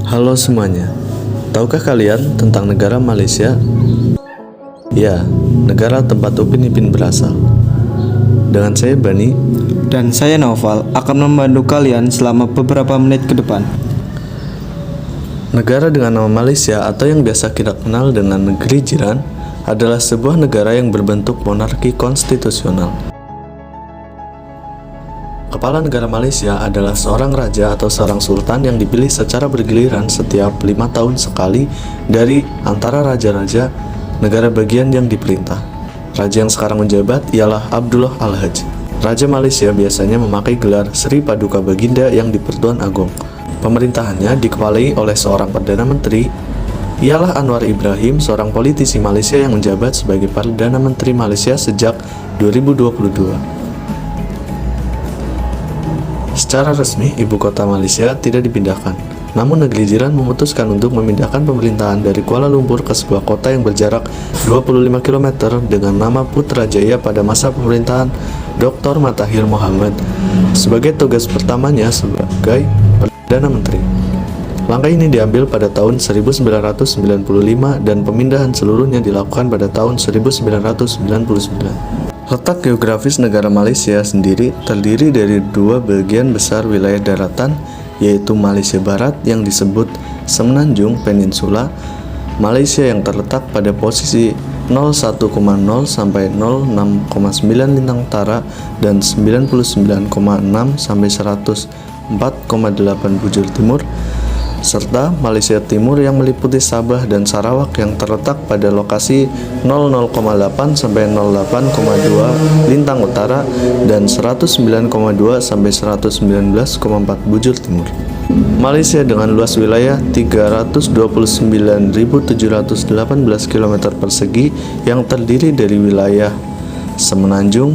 Halo semuanya, tahukah kalian tentang negara Malaysia? Ya, negara tempat Upin Ipin berasal. Dengan saya Bani Dan saya Naufal akan membantu kalian selama beberapa menit ke depan. Negara dengan nama Malaysia atau yang biasa kita kenal dengan negeri jiran adalah sebuah negara yang berbentuk monarki konstitusional. Kepala negara Malaysia adalah seorang raja atau seorang sultan yang dipilih secara bergiliran setiap 5 tahun sekali dari antara raja-raja negara bagian yang diperintah. Raja yang sekarang menjabat ialah Abdullah Al-Haj. Raja Malaysia biasanya memakai gelar Sri Paduka Baginda yang di-Pertuan Agong. Pemerintahannya dikepalai oleh seorang Perdana Menteri, ialah Anwar Ibrahim, seorang politisi Malaysia yang menjabat sebagai Perdana Menteri Malaysia sejak 2022. Secara resmi, ibu kota Malaysia tidak dipindahkan. Namun negeri jiran memutuskan untuk memindahkan pemerintahan dari Kuala Lumpur ke sebuah kota yang berjarak 25 km dengan nama Putrajaya pada masa pemerintahan Dr. Mahathir Mohamad sebagai tugas pertamanya sebagai Perdana Menteri. Langkah ini diambil pada tahun 1995 dan pemindahan seluruhnya dilakukan pada tahun 1999. Letak geografis negara Malaysia sendiri terdiri dari dua bagian besar wilayah daratan, yaitu Malaysia Barat yang disebut Semenanjung Peninsula, Malaysia yang terletak pada posisi 01,0 sampai 06,9 lintang utara dan 99,6 sampai 104,8 bujur timur, serta Malaysia Timur yang meliputi Sabah dan Sarawak yang terletak pada lokasi 00,8 sampai 08,2 lintang utara dan 109,2 sampai 119,4 bujur timur. Malaysia dengan luas wilayah 329.718 km persegi yang terdiri dari wilayah Semenanjung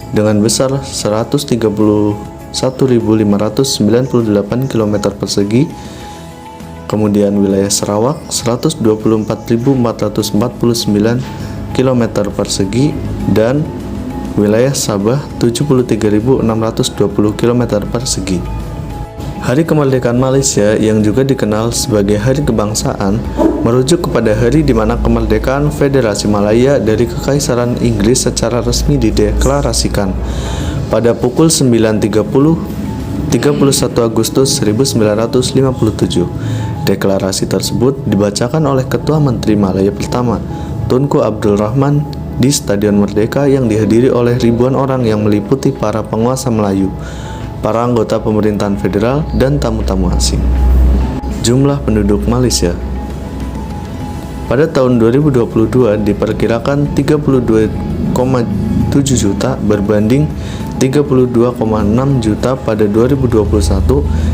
dengan besar 151.598 km persegi, kemudian wilayah Sarawak 124.449 km persegi, dan wilayah Sabah 73.620 km persegi. Hari kemerdekaan Malaysia yang juga dikenal sebagai Hari Kebangsaan merujuk kepada hari di mana kemerdekaan Federasi Malaya dari Kekaisaran Inggris secara resmi dideklarasikan pada pukul 9.30 31 Agustus 1957. Deklarasi tersebut dibacakan oleh Ketua Menteri Malaya pertama, Tunku Abdul Rahman, di Stadion Merdeka yang dihadiri oleh ribuan orang yang meliputi para penguasa Melayu, para anggota pemerintahan federal, dan tamu-tamu asing. Jumlah penduduk Malaysia pada tahun 2022 diperkirakan 32,7 juta berbanding 32,6 juta pada 2021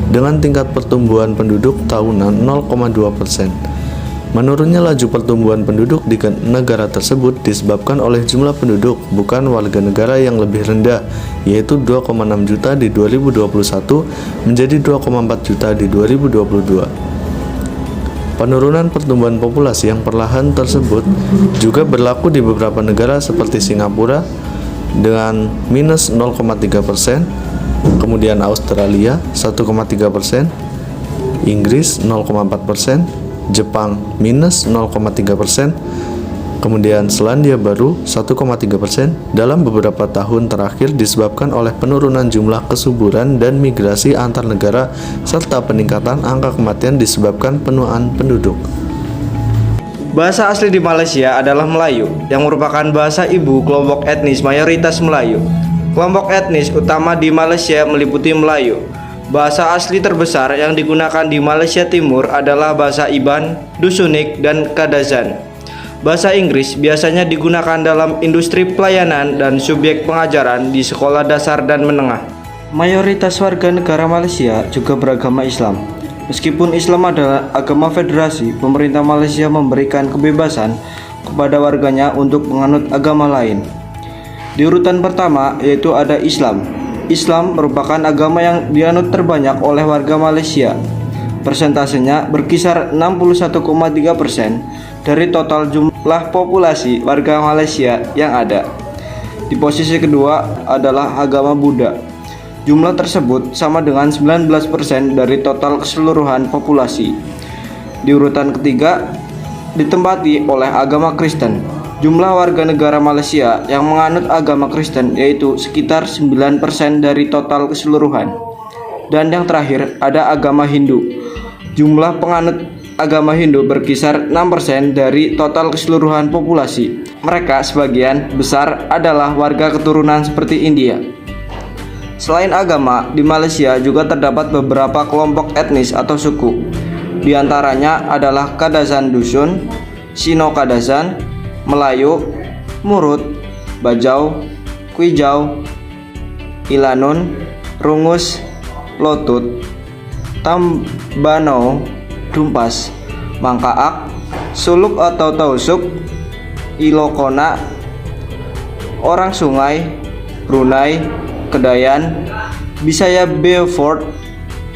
dengan tingkat pertumbuhan penduduk tahunan 0,2%. Menurunnya laju pertumbuhan penduduk di negara tersebut disebabkan oleh jumlah penduduk bukan warga negara yang lebih rendah, yaitu 2,6 juta di 2021 menjadi 2,4 juta di 2022. Penurunan pertumbuhan populasi yang perlahan tersebut juga berlaku di beberapa negara seperti Singapura dengan minus 0,3%, kemudian Australia 1,3%, Inggris 0,4%, Jepang minus 0,3%, kemudian Selandia Baru 1,3% dalam beberapa tahun terakhir disebabkan oleh penurunan jumlah kesuburan dan migrasi antar negara serta peningkatan angka kematian disebabkan penuaan penduduk. Bahasa asli di Malaysia adalah Melayu, yang merupakan bahasa ibu kelompok etnis mayoritas Melayu. Kelompok etnis utama di Malaysia meliputi Melayu. Bahasa asli terbesar yang digunakan di Malaysia Timur adalah bahasa Iban, Dusunik, dan Kadazan. Bahasa Inggris biasanya digunakan dalam industri pelayanan dan subjek pengajaran di sekolah dasar dan menengah. Mayoritas warga negara Malaysia juga beragama Islam. Meskipun Islam adalah agama federasi, pemerintah Malaysia memberikan kebebasan kepada warganya untuk menganut agama lain. Di urutan pertama yaitu ada Islam. Islam merupakan agama yang dianut terbanyak oleh warga Malaysia. Persentasenya berkisar 61,3% dari total jumlah populasi warga Malaysia yang ada. Di posisi kedua adalah agama Buddha. Jumlah tersebut sama dengan 19% dari total keseluruhan populasi. Di urutan ketiga ditempati oleh agama Kristen. Jumlah warga negara Malaysia yang menganut agama Kristen yaitu sekitar 9% dari total keseluruhan. Dan yang terakhir ada agama Hindu. Jumlah penganut agama Hindu berkisar 6% dari total keseluruhan populasi. Mereka sebagian besar adalah warga keturunan seperti India. Selain agama, di Malaysia juga terdapat beberapa kelompok etnis atau suku. Di antaranya adalah Kadazan Dusun, Sino Kadazan, Melayu, Murut, Bajau, Kuijau, Ilanun, Rungus, Lotut, Tambanau, Dumpas, Mangkaak, Suluk atau Tausuk, Ilokona, Orang Sungai, Brunei, Kedayan, Bisaya Beaufort,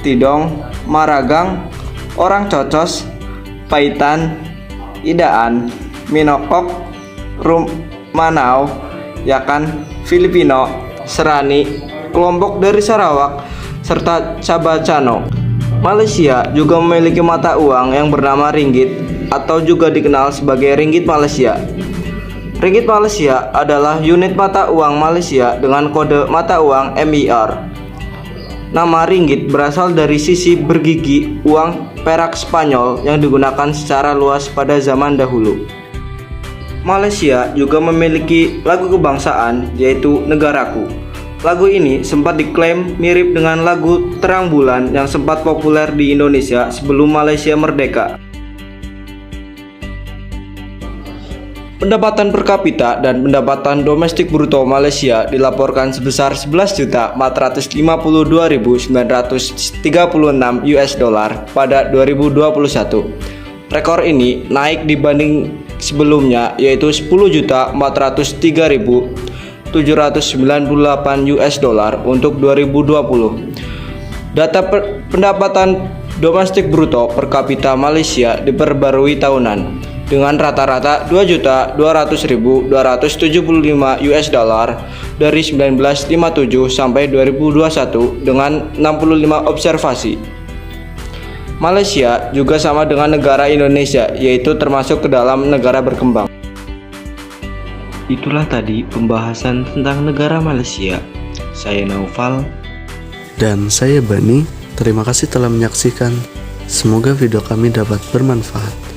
Tidong, Maragang, Orang Cocos, Paitan, Idaan, Minokok, Manao, Yakan, Filipino, Serani, kelompok dari Sarawak, serta Cabacano. Malaysia juga memiliki mata uang yang bernama ringgit atau juga dikenal sebagai ringgit Malaysia. Ringgit Malaysia adalah unit mata uang Malaysia dengan kode mata uang MIR. Nama ringgit berasal dari sisi bergigi uang perak Spanyol yang digunakan secara luas pada zaman dahulu. Malaysia juga memiliki lagu kebangsaan yaitu Negaraku. Lagu ini sempat diklaim mirip dengan lagu Terang Bulan yang sempat populer di Indonesia sebelum Malaysia merdeka. Pendapatan per kapita dan pendapatan domestik bruto Malaysia dilaporkan sebesar 11.452.936 US dollar pada 2021. Rekor ini naik dibanding sebelumnya yaitu 10.403.798 US dollar untuk 2020. Data pendapatan domestik bruto per kapita Malaysia diperbarui tahunan dengan rata-rata 2.200.275 US dollar dari 1957 sampai 2021 dengan 65 observasi. Malaysia juga sama dengan negara Indonesia, yaitu termasuk ke dalam negara berkembang. Itulah tadi pembahasan tentang negara Malaysia. Saya Naufal. Dan saya Bani. Terima kasih telah menyaksikan. Semoga video kami dapat bermanfaat.